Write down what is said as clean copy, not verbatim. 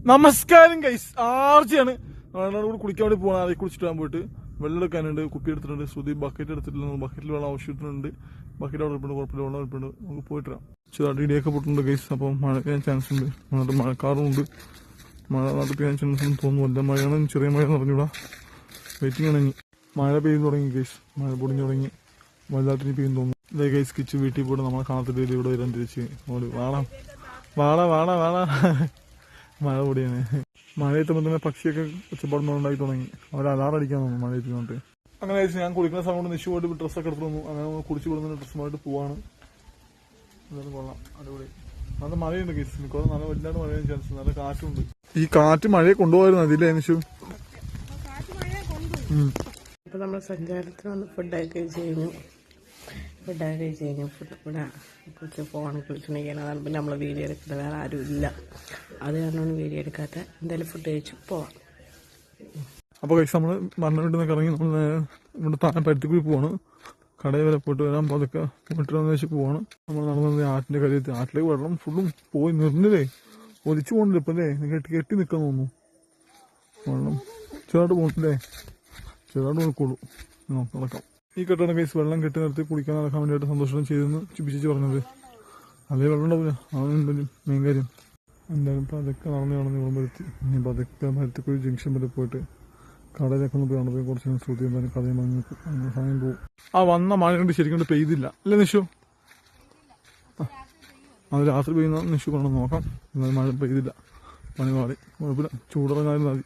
നമസ്കാരം ഗൈസ്, ആർജിയാണ് കൂടെ കുളിക്കാൻ വേണ്ടി പോകണം. അതിൽ കുളിച്ചിട്ട് പോയിട്ട് വെള്ളം എടുക്കാനുണ്ട്, കുപ്പി എടുത്തിട്ടുണ്ട്. ശ്രുതി ബക്കറ്റ് എടുത്തിട്ടില്ല, ബക്കറ്റിൽ വെള്ളം ആവശ്യത്തിനുണ്ട്. ബക്കറ്റ് അവിടെ എടുപ്പുണ്ട്, കുഴപ്പമില്ല, വെള്ളം എടുപ്പുണ്ട്. നമുക്ക് പോയിട്ട് വരാം. ചെറുതായിട്ട് ഇടിയൊക്കെ പൊട്ടുണ്ട് ഗൈസ്. അപ്പം മഴ പെയ്യാൻ ചാൻസ് ഉണ്ട്. എന്നിട്ട് മഴക്കാറുണ്ട്. മഴ നാട്ടിൽ പെയ്യാൻ ചാൻസ് ഉണ്ടെന്ന് തോന്നുന്നു. മഴയാണ്, ചെറിയ മഴ പറഞ്ഞൂടാ. വെയിറ്റിംഗ് ആണ്. ഇനി മഴ പെയ്യുന്നു തുടങ്ങി ഗൈസ്. മഴ പൊടിഞ്ഞു തുടങ്ങി, വലുതായിട്ട് പെയ്യുന്നു തോന്നുന്നു. ഇതേ ഗൈസ് കിച്ച് വീട്ടിൽ പോയിട്ട് നമ്മളെ കാണത്തില്ല. ഇവിടെ വരാൻ തിരിച്ച് വാടാ വാടാ വാടാ വാടാ. മഴ പൊടിയാണ്. മഴ എത്തുമ്പോൾ തന്നെ പക്ഷിയൊക്കെ ഒച്ചപ്പാടുന്നുണ്ടായി തുടങ്ങി. അവർ അലാറം അടിക്കാൻ തോന്നുന്നു മഴ എത്തുന്നോട്ട്. അങ്ങനെ ഞാൻ കുളിക്കുന്ന സമയം കൊണ്ട് നിശു പോയിട്ട് ഡ്രസ്സൊക്കെ എടുത്തു തന്നു. അങ്ങനെ കുളിച്ച് കൊടുക്കുന്ന ഡ്രസ്സുമായിട്ട് പോവാണ്. എന്തായാലും കൊള്ളാം, അടിപൊളി. നല്ല മഴയുണ്ട് കേസ്. മിക്കവാറും നല്ല വലുതായിട്ട് മഴ പെയ്യാൻ ചാൻസ്. നല്ല കാറ്റുണ്ട്. ഈ കാറ്റ് മഴയെ കൊണ്ടുപോയിരുന്നു അതില്ലേ നിശു? ഇപ്പൊ നമ്മൾ സഞ്ചാരത്തിന് വന്ന് ഫുഡൊക്കെ കഴിച്ച് കഴിഞ്ഞു. ഇവിടെ കുറിച്ച് ഫോണിൽ കുളിച്ചുകൊണ്ടിരിക്കുകയാണ്. അതാണ് പിന്നെ നമ്മൾ വീഡിയോ എടുക്കുന്നത്. വേറെ ആരും ഇല്ല, അത് കാരണമാണ് വീഡിയോ എടുക്കാത്ത. എന്തായാലും ഫുഡ് കഴിച്ച് പോവാം. അപ്പോൾ കഴിച്ച് നമ്മൾ മരണ വീട്ടിൽ നിന്നൊക്കെ ഇറങ്ങി നമ്മൾ ഇവിടെ താഴെ പരുത്തിക്കുഴി പോവാണ്. കടയിൽ വരെ പോയിട്ട് വരാൻ പതുക്കെ പോയിട്ടില്ലെന്ന് വെച്ച് പോവാണ്. നമ്മൾ നടന്നത് ആറ്റിൻ്റെ കരയത്ത്. ആറ്റിലേക്ക് വെള്ളം ഫുള്ളും പോയി നിർന്നില്ലേ, ഒലിച്ചു പോകണില്ല ഇപ്പം അല്ലേ. കെട്ടി നിൽക്കാൻ തോന്നുന്നു. വെള്ളം ചെറുതായിട്ട് പോകുന്നില്ലേ, ചെറുതായിട്ട് നോക്കുള്ളൂ. നടക്കാം. ഈ കെട്ടാണ് കേസ്. വെള്ളം കെട്ടി നിർത്തി കുളിക്കാൻ നടക്കാൻ വേണ്ടിയിട്ട് സന്തോഷം ചെയ്തെന്ന് ചിപ്പിച്ചു പറഞ്ഞത്. അതേ വെള്ളം ഉണ്ടാവില്ല, അതാണ് മെയിൻ കാര്യം. എന്തായാലും പതുക്കെ നടന്ന് വിളമ്പെടുത്തി. ഇനി പതുക്കെ പരുത്തിക്കുഴി ജംഗ്ഷൻ വരെ പോയിട്ട് കടയിലൊക്കെ ഒന്ന് പോയി പോയി കുറച്ച് ശ്രുതി എന്തായാലും കടയിൽ വാങ്ങി അങ്ങനെ സമയം പോകും. ആ വന്ന മഴ കൊണ്ട് ശരിക്കും പെയ്തില്ല അല്ലേ നിഷു? അത് രാത്രി പെയ്യുന്ന നിഷു കൊണ്ട് നോക്കാം. എന്നാലും മഴ പെയ്തില്ല. പണി മാറി, കുഴപ്പമില്ല. ചൂടിറങ്ങാനും മതി.